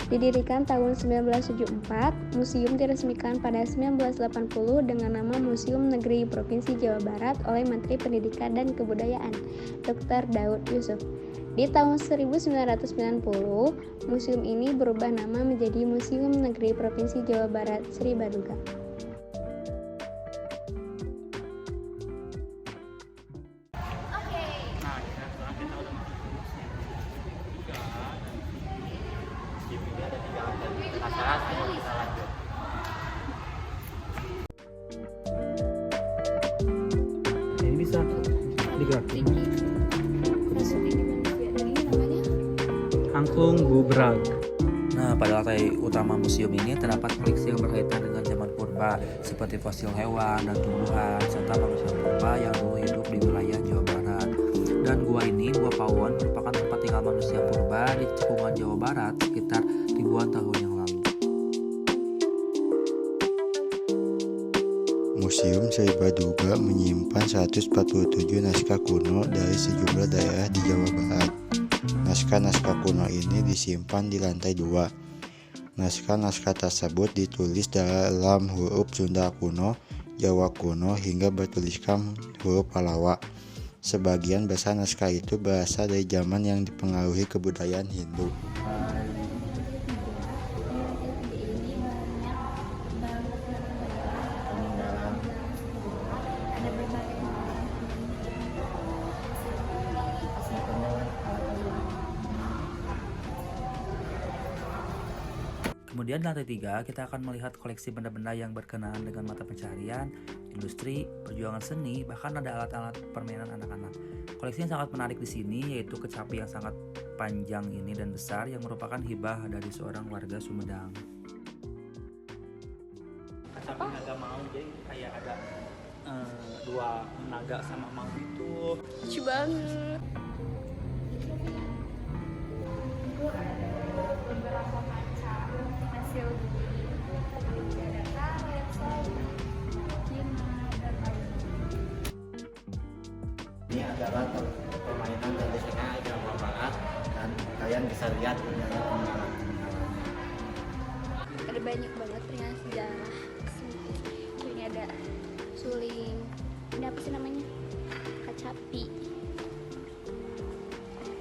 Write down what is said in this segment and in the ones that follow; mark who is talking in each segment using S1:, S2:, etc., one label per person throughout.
S1: Didirikan tahun 1974, museum diresmikan pada 1980 dengan nama Museum Negeri Provinsi Jawa Barat oleh Menteri Pendidikan dan Kebudayaan, Dr. Daud Yusuf. Di tahun 1990, museum ini berubah nama menjadi Museum Negeri Provinsi Jawa Barat Sri Baduga.
S2: Ini bisa digerakin. Angklung Bubrag.
S3: Nah, pada lantai utama museum ini terdapat koleksi yang berkaitan dengan zaman purba, seperti fosil hewan dan tumbuhan, serta manusia purba yang dulu hidup di wilayah Jawa Barat. Dan gua ini, Gua Pawon, merupakan tempat tinggal manusia purba di cekungan Jawa Barat sekitar ribuan tahun yang lalu.
S4: Museum Sri Baduga menyimpan 147 naskah kuno dari sejumlah daerah di Jawa Barat. Naskah-naskah kuno ini disimpan di lantai 2. Naskah-naskah tersebut ditulis dalam huruf Sunda kuno, Jawa kuno, hingga bertuliskan huruf Pallawa. Sebagian besar naskah itu berasal dari zaman yang dipengaruhi kebudayaan Hindu.
S3: Kemudian di lantai 3 kita akan melihat koleksi benda-benda yang berkenaan dengan mata pencaharian, industri, perjuangan seni, bahkan ada alat-alat permainan anak-anak. Koleksi yang sangat menarik di sini yaitu kecapi yang sangat panjang ini dan besar yang merupakan hibah dari seorang warga Sumedang.
S2: Kecapi naga mau, jadi kayak ada dua naga sama mau itu.
S1: Lucu banget. Beberapa kaca hasil ada karet, Cina, dan lain-lain.
S5: Ini adalah permainan tradisional Jawa Barat dan kalian bisa lihat
S1: Ada banyak banget dengan sejarah. Ini ada suling. Ini apa sih namanya? Kacapi.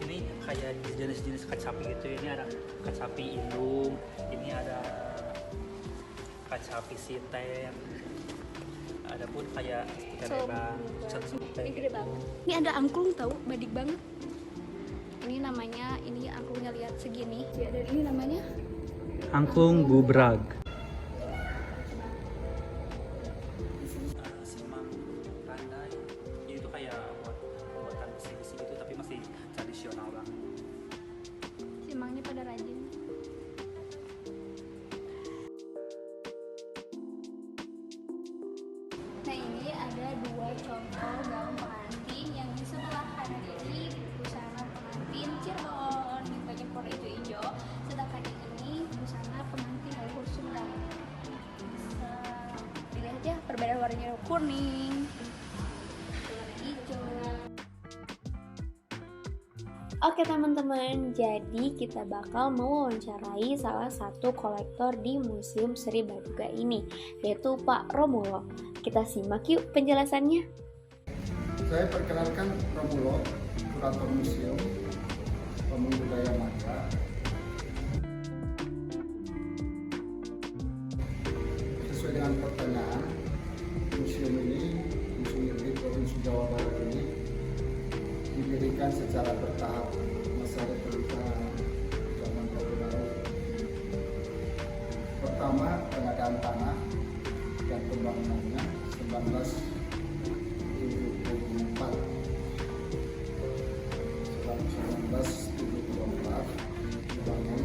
S2: Ini kayak jenis-jenis kecapi gitu. Ini ada kecapi indung, ini ada kecapi siten, ada pun kayak terebang,
S1: Ini gede banget. Ini ada angklung tahu, badik banget. Ini namanya, ini angklungnya lihat segini. Ya, dan ini namanya
S2: Angklung Bubrag. Simang pandai, itu kayak buatan besi-besi gitu tapi masih tradisional banget.
S1: simangnya pada rajin. Nah, ini ada dua contoh gaun pengantin. Yang di sebelah kanan ini busana pengantin Cirebon di bagian warna hijau-hijau, sedangkan yang ini busana pengantin leluhur Sunda. Bisa dilihat ya perbedaan warnanya, kuning, warna hijau. Oke teman-teman, jadi kita bakal mewawancarai salah satu kolektor di Museum Sri Baduga ini, yaitu Pak Romulo. Kita simak yuk penjelasannya.
S6: Saya perkenalkan Romulo, kurator museum, Pemuda Budaya Mata. Sesuai dengan pertanyaan, museum ini, Museum Negeri Provinsi Jawa Barat ini didirikan secara bertahap masa Republika zaman Orde Baru. Pertama, pengadaan tanah dan pembangunannya 1974. Setelah 1974 dibangun,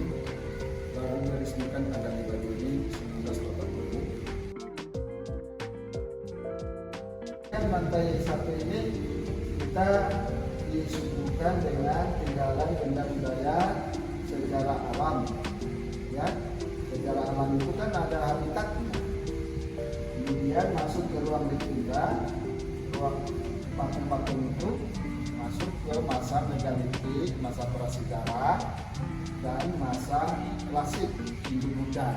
S6: baru diresmikan tanggal 5 Juni 1980. Dan lantai satu ini kita disuguhkan dengan tinggalan benda-benda secara alam, ya. Secara alam itu kan ada habitatnya. Kemudian masuk ke ruang letunda, ruang patung-patung itu masuk ke ke masa megalitik, masa prasejarah, dan masa klasik Hindu-Buddha.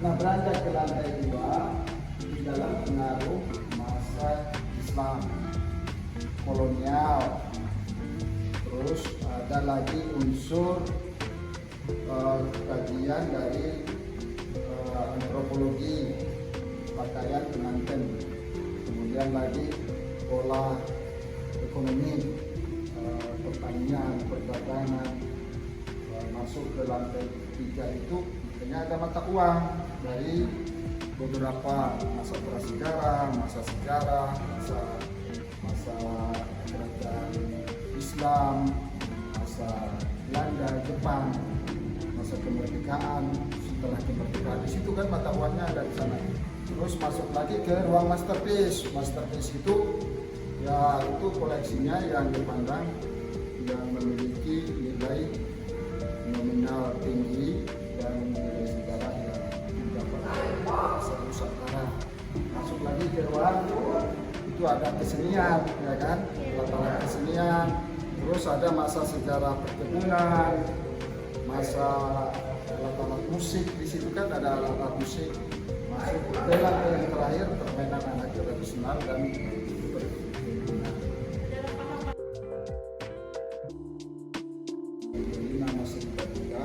S6: Nah, beranjak ke lantai 2 di dalam pengaruh masa Islam kolonial. Terus ada lagi unsur kajian dari antropologi pakaian pengantin, kemudian lagi pola ekonomi, pertanian, perdagangan. Masuk ke lantai 3 itu makanya ada mata uang dari beberapa masa prasejarah, masa sejarah, masa kerajaan Islam, masa Belanda, Jepang, masa kemerdekaan, setelah kemerdekaan. Di situ kan mata uangnya ada di sana. Terus masuk lagi ke ruang masterpiece. Masterpiece itu ya itu koleksinya yang dipandang yang memiliki nilai nominal tinggi dan nilai sejarah yang mendapat Nusantara. Masuk lagi ke ruang itu ada kesenian, ya kan, latar kesenian. Terus ada masa sejarah perkebunan, masa alat-alat musik. Di situ kan ada alat musik. Masuk ke lantai yang terakhir permainan anak tradisional dan perkebunan. Ini nama juga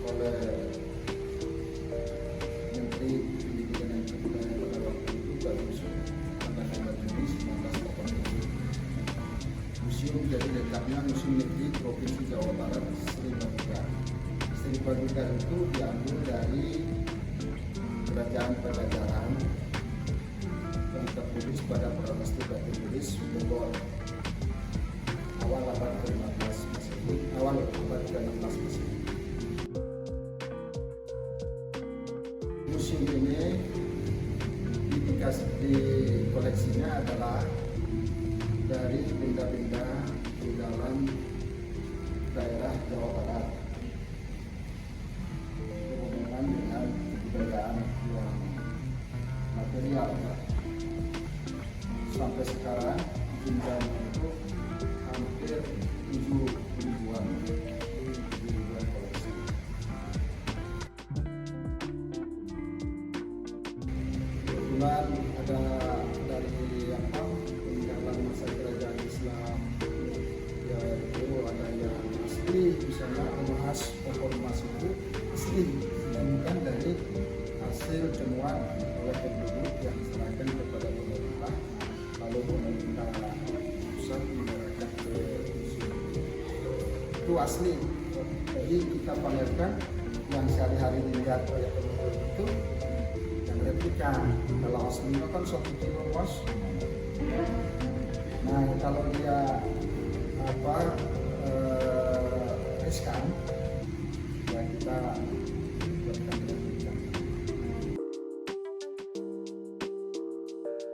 S6: oleh Menteri Pendidikan dan Kebudayaan pada waktu itu Pak Yusuf tanggal 9 Juni 1980. Museum jadi letaknya Museum Negeri Provinsi Jawa Barat Sri Baduga. Sri Baduga itu diambil dari Kerajaan Pajajaran yang tertulis pada Prasasti Batu Tulis Bogor awal abad ke-15 Masehi, awal abad ke-16 Masehi. Museum ini di koleksinya adalah dari benda-benda di dalam daerah Jawa Barat berhubungan dengan kebudayaan yang material. Sampai sekarang jumlahnya itu hampir 7.000-an koleksi. Kebetulan ada dari peninggalan masa kerajaan Islam, ya itu ada yang asli, misalnya emas, pohon emas itu asli, bukan dari hasil temuan oleh penduduk yang diserahkan kepada pemerintah, lalu pemerintah pusat menyerahkan ke museum. Itu asli. Jadi kita pamerkan yang sehari-hari dilihat oleh penduduk itu yang replika. Kalau aslinya kan 1 kilo emas. Nah, kalau dia riskan, ya kita buatkan replika.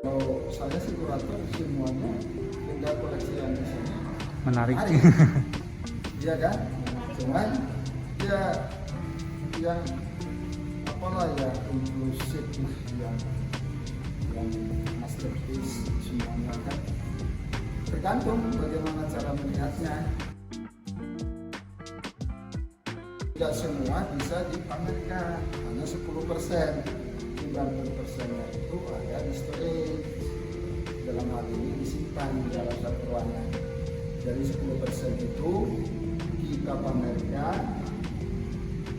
S6: Kalau saya sih kurator semuanya benda koleksi yang di sini
S2: Menarik.
S6: Iya kan? Cuman ya yang apalah ya inklusif lah, yang masterpiece semuanya kan tergantung bagaimana cara melihatnya. Tidak semua bisa dipamerkan, hanya 10%. 90%-nya itu ada di storage, dalam hal ini disimpan di dalam satu ruangan. Dari 10% itu kita pamerkan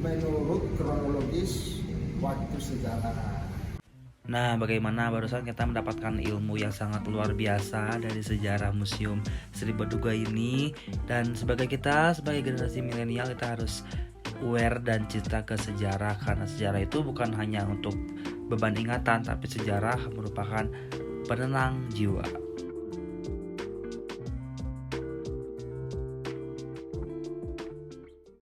S6: menurut kronologis waktu sejarah.
S3: Nah, bagaimana barusan kita mendapatkan ilmu yang sangat luar biasa dari sejarah Museum Sri Baduga ini. Dan sebagai generasi milenial, kita harus aware dan cinta ke sejarah, karena sejarah itu bukan hanya untuk beban ingatan, tapi sejarah merupakan penenang jiwa.